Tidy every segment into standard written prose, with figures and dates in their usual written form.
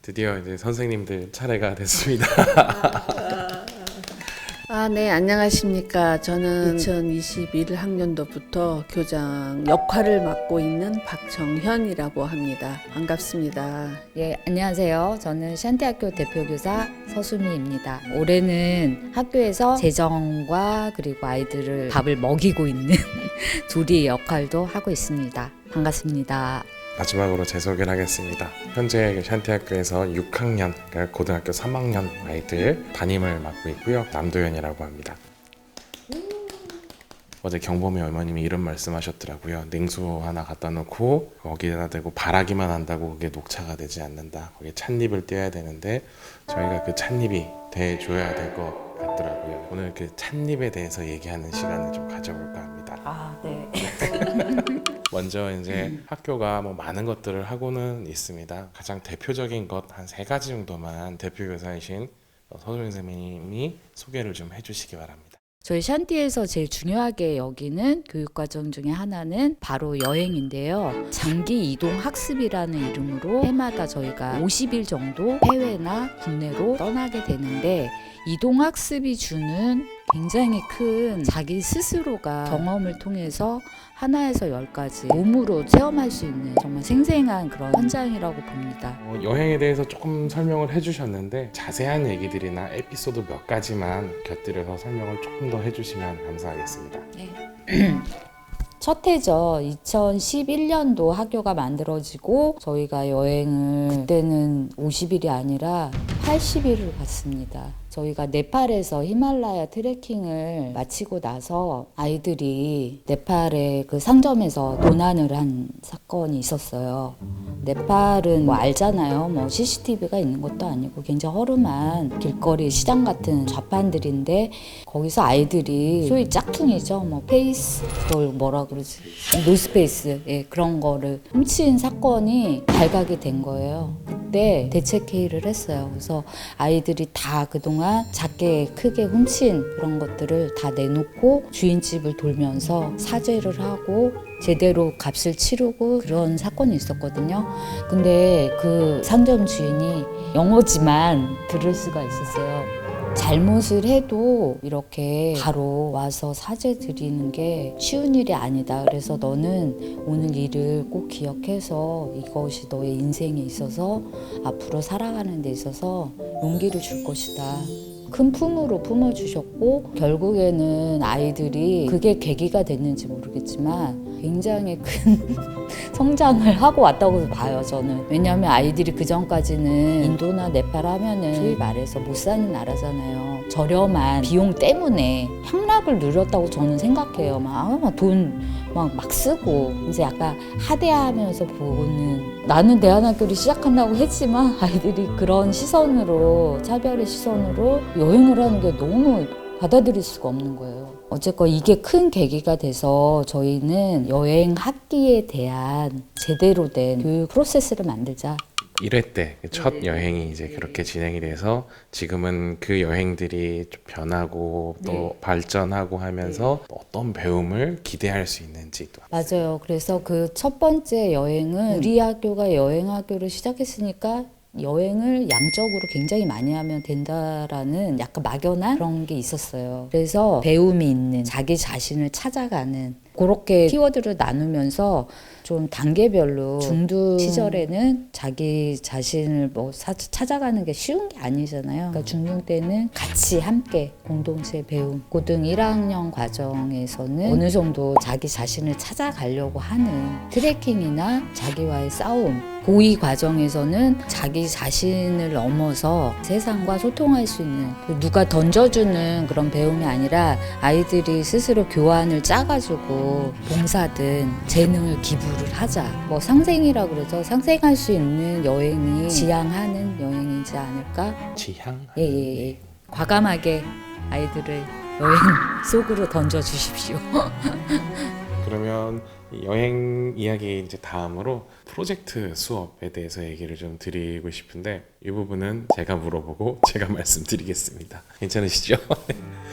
드디어 이제 선생님들 차례가 됐습니다. 네, 안녕하십니까. 저는 2021학년도부터 교장 역할을 맡고 있는 박정현이라고 합니다. 반갑습니다. 예, 안녕하세요. 저는 샨티학교 대표교사 서수미입니다. 올해는 학교에서 재정과 그리고 아이들을 밥을 먹이고 있는 조리 역할도 하고 있습니다. 반갑습니다. 마지막으로 제 소개를 하겠습니다. 현재 샨티학교에서 6학년, 그러니까 고등학교 3학년 아이들 담임을 맡고 있고요. 남도현이라고 합니다. 어제 경범이 어머님이 이런 말씀하셨더라고요. 냉수 하나 갖다 놓고 거기에다 대고 바라기만 한다고 그게 녹차가 되지 않는다. 거기에 찻잎을 떼야 되는데 저희가 그 찻잎이 돼줘야 될 것 같더라고요. 오늘 그 찻잎에 대해서 얘기하는 시간을 좀 가져볼까 합니다. 네. 먼저 이제 학교가 뭐 많은 것들을 하고는 있습니다. 가장 대표적인 것 한 3가지 정도만 대표교사이신 서소민 선생님이 소개를 좀 해주시기 바랍니다. 저희 샨티에서 제일 중요하게 여기는 교육과정 중에 하나는 바로 여행인데요. 장기 이동 학습이라는 이름으로 해마다 저희가 50일 정도 해외나 국내로 떠나게 되는데 이동 학습이 주는 굉장히 큰 자기 스스로가 경험을 통해서 하나에서 10까지 몸으로 체험할 수 있는 정말 생생한 그런 현장이라고 봅니다. 여행에 대해서 조금 설명을 해주셨는데 자세한 얘기들이나 에피소드 몇 가지만 곁들여서 설명을 조금 더 해주시면 감사하겠습니다. 첫 해죠. 2011년도 학교가 만들어지고 저희가 여행을 그때는 50일이 아니라 80일을 갔습니다. 저희가 네팔에서 히말라야 트레킹을 마치고 나서 아이들이 네팔의 그 상점에서 도난을 한 사건이 있었어요. 네팔은 뭐 알잖아요. 뭐 CCTV가 있는 것도 아니고 굉장히 허름한 길거리 시장 같은 좌판들인데 거기서 아이들이 소위 짝퉁이죠. 뭐 페이스, 그걸 뭐라 그러지? 노스페이스, 예, 그런 거를 훔친 사건이 발각이 된 거예요. 그때 대책회의를 했어요. 그래서 아이들이 다 그동안 작게 크게 훔친 그런 것들을 다 내놓고 주인집을 돌면서 사죄를 하고 제대로 값을 치르고 그런 사건이 있었거든요. 근데 그 상점 주인이 영어지만 들을 수가 있었어요. 잘못을 해도 이렇게 바로 와서 사죄 드리는 게 쉬운 일이 아니다. 그래서 너는 오늘 일을 꼭 기억해서 이것이 너의 인생에 있어서 앞으로 살아가는 데 있어서 용기를 줄 것이다. 큰 품으로 품어주셨고 결국에는 아이들이 그게 계기가 됐는지 모르겠지만 굉장히 큰 성장을 하고 왔다고 봐요, 저는. 왜냐하면 아이들이 그전까지는 인도나 네팔 하면은 소위 말해서 못 사는 나라잖아요. 저렴한 비용 때문에 향락을 누렸다고 저는 생각해요. 돈 막 쓰고 이제 약간 하대하면서 보는, 나는 대안학교를 시작한다고 했지만 아이들이 그런 시선으로, 차별의 시선으로 여행을 하는 게 너무 받아들일 수가 없는 거예요. 어쨌건 이게 큰 계기가 돼서 저희는 여행 학기에 대한 제대로 된 교육 프로세스를 만들자. 1회 때 첫 여행이 이제 그렇게 진행이 돼서 지금은 그 여행들이 좀 변하고 또 발전하고 하면서 어떤 배움을 기대할 수 있는지 또. 맞아요. 그래서 그 첫 번째 여행은 우리 학교가 여행 학교를 시작했으니까 여행을 양적으로 굉장히 많이 하면 된다라는 약간 막연한 그런 게 있었어요. 그래서 배움이 있는 자기 자신을 찾아가는 그렇게 키워드를 나누면서 좀 단계별로 중등 시절에는 자기 자신을 찾아가는 게 쉬운 게 아니잖아요. 그러니까 중등 때는 같이 함께 공동체 배움, 고등 1학년 과정에서는 어느 정도 자기 자신을 찾아가려고 하는 트래킹이나 자기와의 싸움, 고2 과정에서는 자기 자신을 넘어서 세상과 소통할 수 있는, 누가 던져주는 그런 배움이 아니라 아이들이 스스로 교환을 짜가지고 봉사든 재능을 기부를 하자. 뭐 상생이라 그러죠. 상생할 수 있는 여행이 지향하는 여행이지 않을까? 지향? 예. 과감하게 아이들을 여행 속으로 던져주십시오. 그러면 여행 이야기 이제 다음으로 프로젝트 수업에 대해서 얘기를 좀 드리고 싶은데 이 부분은 제가 물어보고 제가 말씀드리겠습니다. 괜찮으시죠?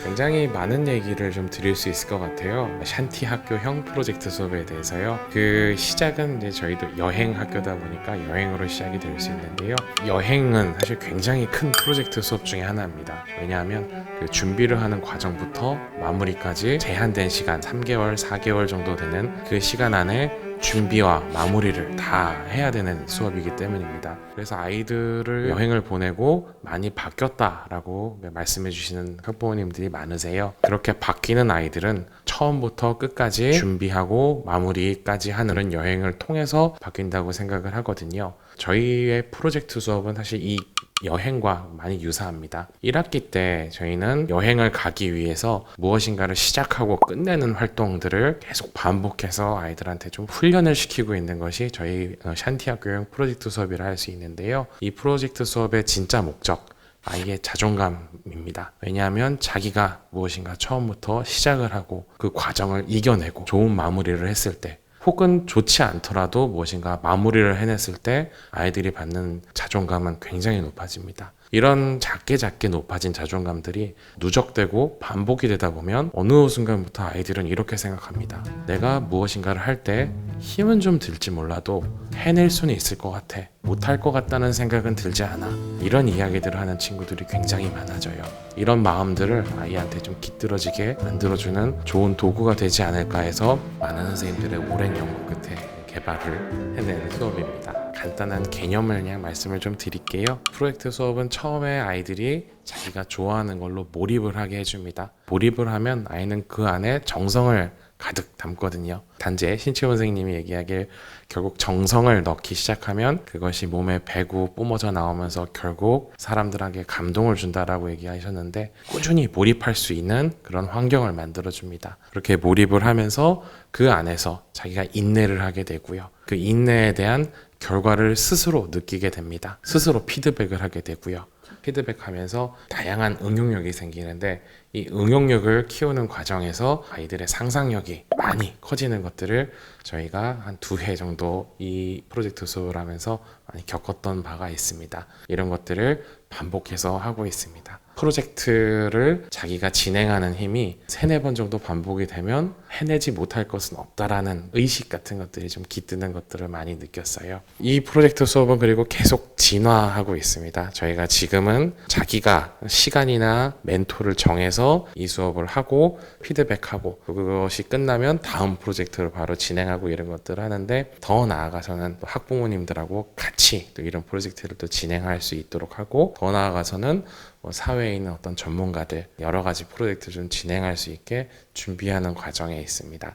굉장히 많은 얘기를 좀 드릴 수 있을 것 같아요. 샨티 학교형 프로젝트 수업에 대해서요. 그 시작은 이제 저희도 여행 학교다 보니까 여행으로 시작이 될 수 있는데요. 여행은 사실 굉장히 큰 프로젝트 수업 중에 하나입니다. 왜냐하면 그 준비를 하는 과정부터 마무리까지 제한된 시간 3개월, 4개월 정도 되는 그 시간 안에 준비와 마무리를 다 해야 되는 수업이기 때문입니다. 그래서 아이들을 여행을 보내고 많이 바뀌었다라고 말씀해 주시는 학부모님들이 많으세요. 그렇게 바뀌는 아이들은 처음부터 끝까지 준비하고 마무리까지 하는 여행을 통해서 바뀐다고 생각을 하거든요. 저희의 프로젝트 수업은 사실 이 여행과 많이 유사합니다. 1학기 때 저희는 여행을 가기 위해서 무엇인가를 시작하고 끝내는 활동들을 계속 반복해서 아이들한테 좀 훈련을 시키고 있는 것이 저희 샨티 학교형 프로젝트 수업이라 할 수 있는데요. 이 프로젝트 수업의 진짜 목적, 아이의 자존감입니다. 왜냐하면 자기가 무엇인가 처음부터 시작을 하고 그 과정을 이겨내고 좋은 마무리를 했을 때, 혹은 좋지 않더라도 무엇인가 마무리를 해냈을 때 아이들이 받는 자존감은 굉장히 높아집니다. 이런 작게 높아진 자존감들이 누적되고 반복이 되다 보면 어느 순간부터 아이들은 이렇게 생각합니다. 내가 무엇인가를 할 때 힘은 좀 들지 몰라도 해낼 수는 있을 것 같아. 못할 것 같다는 생각은 들지 않아. 이런 이야기들을 하는 친구들이 굉장히 많아져요. 이런 마음들을 아이한테 좀 깃들어지게 만들어주는 좋은 도구가 되지 않을까 해서 많은 선생님들의 오랜 연구 끝에 개발을 해낸 수업입니다. 간단한 개념을 그냥 말씀을 좀 드릴게요. 프로젝트 수업은 처음에 아이들이 자기가 좋아하는 걸로 몰입을 하게 해줍니다. 몰입을 하면 아이는 그 안에 정성을 가득 담거든요. 단지 신채원 선생님이 얘기하길 결국 정성을 넣기 시작하면 그것이 몸에 배고 뿜어져 나오면서 결국 사람들에게 감동을 준다라고 얘기하셨는데, 꾸준히 몰입할 수 있는 그런 환경을 만들어줍니다. 그렇게 몰입을 하면서 그 안에서 자기가 인내를 하게 되고요. 그 인내에 대한 결과를 스스로 느끼게 됩니다. 스스로 피드백을 하게 되고요. 피드백하면서 다양한 응용력이 생기는데, 이 응용력을 키우는 과정에서 아이들의 상상력이 많이 커지는 것들을 저희가 한 2회 정도 이 프로젝트 수업을 하면서 많이 겪었던 바가 있습니다. 이런 것들을 반복해서 하고 있습니다. 프로젝트를 자기가 진행하는 힘이 3-4번 정도 반복이 되면 해내지 못할 것은 없다라는 의식 같은 것들이 좀 깃드는 것들을 많이 느꼈어요. 이 프로젝트 수업은 그리고 계속 진화하고 있습니다. 저희가 지금은 자기가 시간이나 멘토를 정해서 이 수업을 하고 피드백하고, 그것이 끝나면 다음 프로젝트를 바로 진행하고 이런 것들을 하는데, 더 나아가서는 또 학부모님들하고 같이 또 이런 프로젝트를 또 진행할 수 있도록 하고, 더 나아가서는 사회에 있는 어떤 전문가들 여러 가지 프로젝트를 좀 진행할 수 있게 준비하는 과정에 있습니다.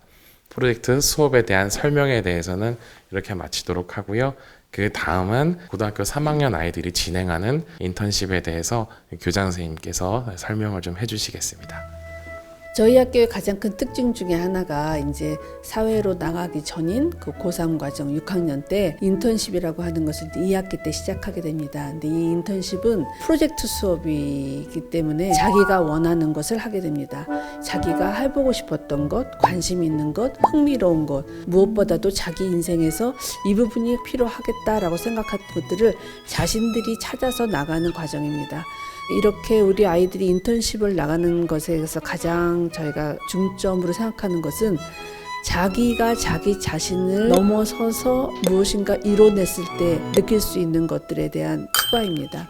프로젝트 수업에 대한 설명에 대해서는 이렇게 마치도록 하고요. 그 다음은 고등학교 3학년 아이들이 진행하는 인턴십에 대해서 교장 선생님께서 설명을 좀 해주시겠습니다. 저희 학교의 가장 큰 특징 중에 하나가 이제 사회로 나가기 전인 그 고3 과정 6학년 때 인턴십이라고 하는 것을 2학기 때 시작하게 됩니다. 근데 이 인턴십은 프로젝트 수업이기 때문에 자기가 원하는 것을 하게 됩니다. 자기가 해보고 싶었던 것, 관심 있는 것, 흥미로운 것, 무엇보다도 자기 인생에서 이 부분이 필요하겠다라고 생각한 것들을 자신들이 찾아서 나가는 과정입니다. 이렇게 우리 아이들이 인턴십을 나가는 것에서 가장 저희가 중점으로 생각하는 것은 자기가 자기 자신을 넘어서서 무엇인가 이뤄냈을 때 느낄 수 있는 것들에 대한 투과입니다.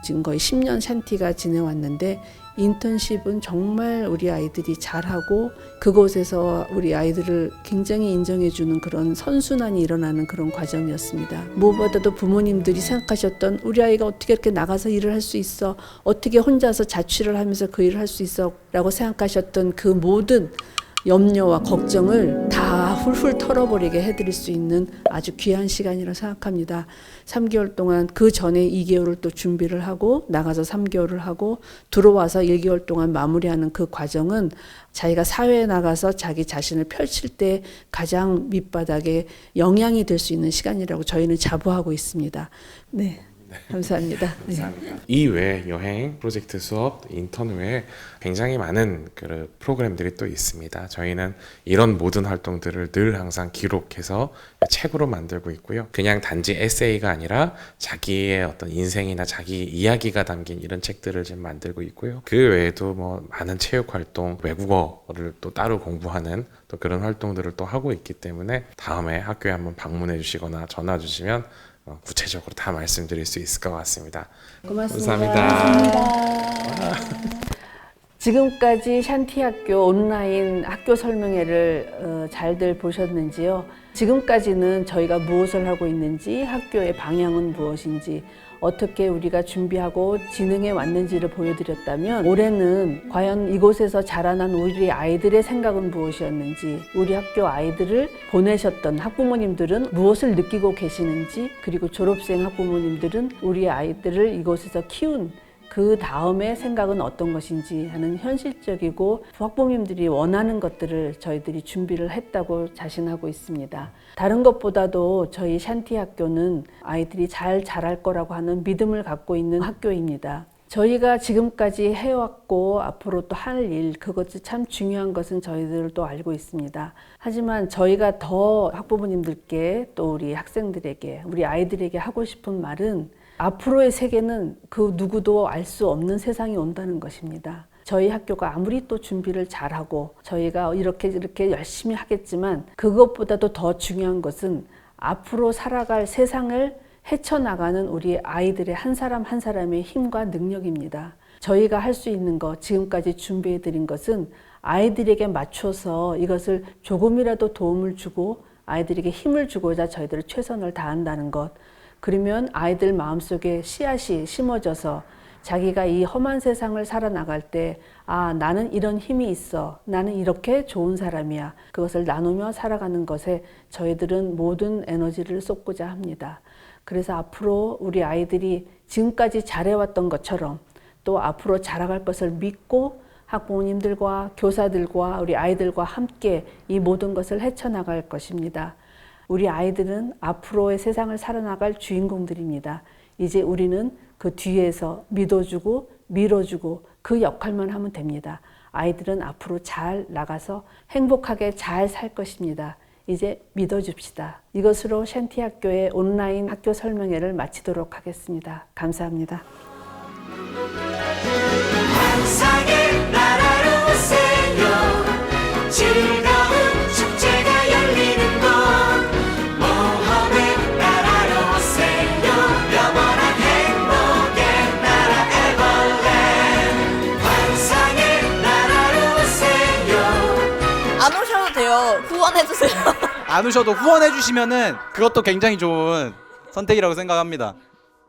지금 거의 10년 샨티가 지내왔는데 인턴십은 정말 우리 아이들이 잘하고 그곳에서 우리 아이들을 굉장히 인정해주는 그런 선순환이 일어나는 그런 과정이었습니다. 무엇보다도 부모님들이 생각하셨던 우리 아이가 어떻게 이렇게 나가서 일을 할 수 있어, 어떻게 혼자서 자취를 하면서 그 일을 할 수 있어 라고 생각하셨던 그 모든 염려와 걱정을 다 훌훌 털어버리게 해드릴 수 있는 아주 귀한 시간이라고 생각합니다. 3개월 동안 그 전에 2개월을 또 준비를 하고 나가서 3개월을 하고 들어와서 1개월 동안 마무리하는 그 과정은 자기가 사회에 나가서 자기 자신을 펼칠 때 가장 밑바닥에 영향이 될 수 있는 시간이라고 저희는 자부하고 있습니다. 네. 감사합니다. 네. 감사합니다. 이외 여행, 프로젝트 수업, 인턴 외에 굉장히 많은 그 프로그램들이 또 있습니다. 저희는 이런 모든 활동들을 늘 항상 기록해서 책으로 만들고 있고요. 그냥 단지 에세이가 아니라 자기의 어떤 인생이나 자기 이야기가 담긴 이런 책들을 지금 만들고 있고요. 그 외에도 뭐 많은 체육 활동, 외국어를 또 따로 공부하는 또 그런 활동들을 또 하고 있기 때문에 다음에 학교에 한번 방문해 주시거나 전화 주시면 구체적으로 다 말씀드릴 수 있을 것 같습니다. 고맙습니다. 감사합니다. 지금까지 샨티학교 온라인 학교 설명회를 잘들 보셨는지요? 지금까지는 저희가 무엇을 하고 있는지, 학교의 방향은 무엇인지, 어떻게 우리가 준비하고 진행해 왔는지를 보여드렸다면, 올해는 과연 이곳에서 자라난 우리 아이들의 생각은 무엇이었는지, 우리 학교 아이들을 보내셨던 학부모님들은 무엇을 느끼고 계시는지, 그리고 졸업생 학부모님들은 우리 아이들을 이곳에서 키운 그 다음에 생각은 어떤 것인지 하는 현실적이고 학부모님들이 원하는 것들을 저희들이 준비를 했다고 자신하고 있습니다. 다른 것보다도 저희 샨티 학교는 아이들이 잘 자랄 거라고 하는 믿음을 갖고 있는 학교입니다. 저희가 지금까지 해왔고 앞으로 또 할 일, 그것이 참 중요한 것은 저희들도 알고 있습니다. 하지만 저희가 더 학부모님들께 또 우리 학생들에게, 우리 아이들에게 하고 싶은 말은 앞으로의 세계는 그 누구도 알 수 없는 세상이 온다는 것입니다. 저희 학교가 아무리 또 준비를 잘하고 저희가 이렇게 열심히 하겠지만 그것보다도 더 중요한 것은 앞으로 살아갈 세상을 헤쳐나가는 우리 아이들의 한 사람 한 사람의 힘과 능력입니다. 저희가 할 수 있는 것, 지금까지 준비해 드린 것은 아이들에게 맞춰서 이것을 조금이라도 도움을 주고 아이들에게 힘을 주고자 저희들이 최선을 다한다는 것. 그러면 아이들 마음속에 씨앗이 심어져서 자기가 이 험한 세상을 살아나갈 때, 아, 나는 이런 힘이 있어. 나는 이렇게 좋은 사람이야. 그것을 나누며 살아가는 것에 저희들은 모든 에너지를 쏟고자 합니다. 그래서 앞으로 우리 아이들이 지금까지 잘해왔던 것처럼 또 앞으로 자라갈 것을 믿고 학부모님들과 교사들과 우리 아이들과 함께 이 모든 것을 헤쳐나갈 것입니다. 우리 아이들은 앞으로의 세상을 살아나갈 주인공들입니다. 이제 우리는 그 뒤에서 믿어주고 밀어주고 그 역할만 하면 됩니다. 아이들은 앞으로 잘 나가서 행복하게 잘 살 것입니다. 이제 믿어줍시다. 이것으로 샨티 학교의 온라인 학교 설명회를 마치도록 하겠습니다. 감사합니다. 환상의 나라로 오세요. 즐거운 축제가 열리는 곳, 모험의 나라로 오세요. 영원한 행복의 나라 에버랜드. 환상의 나라로 오세요. 안 오셔도 돼요. 후원해주세요. 안 오셔도 후원해 주시면은 그것도 굉장히 좋은 선택이라고 생각합니다.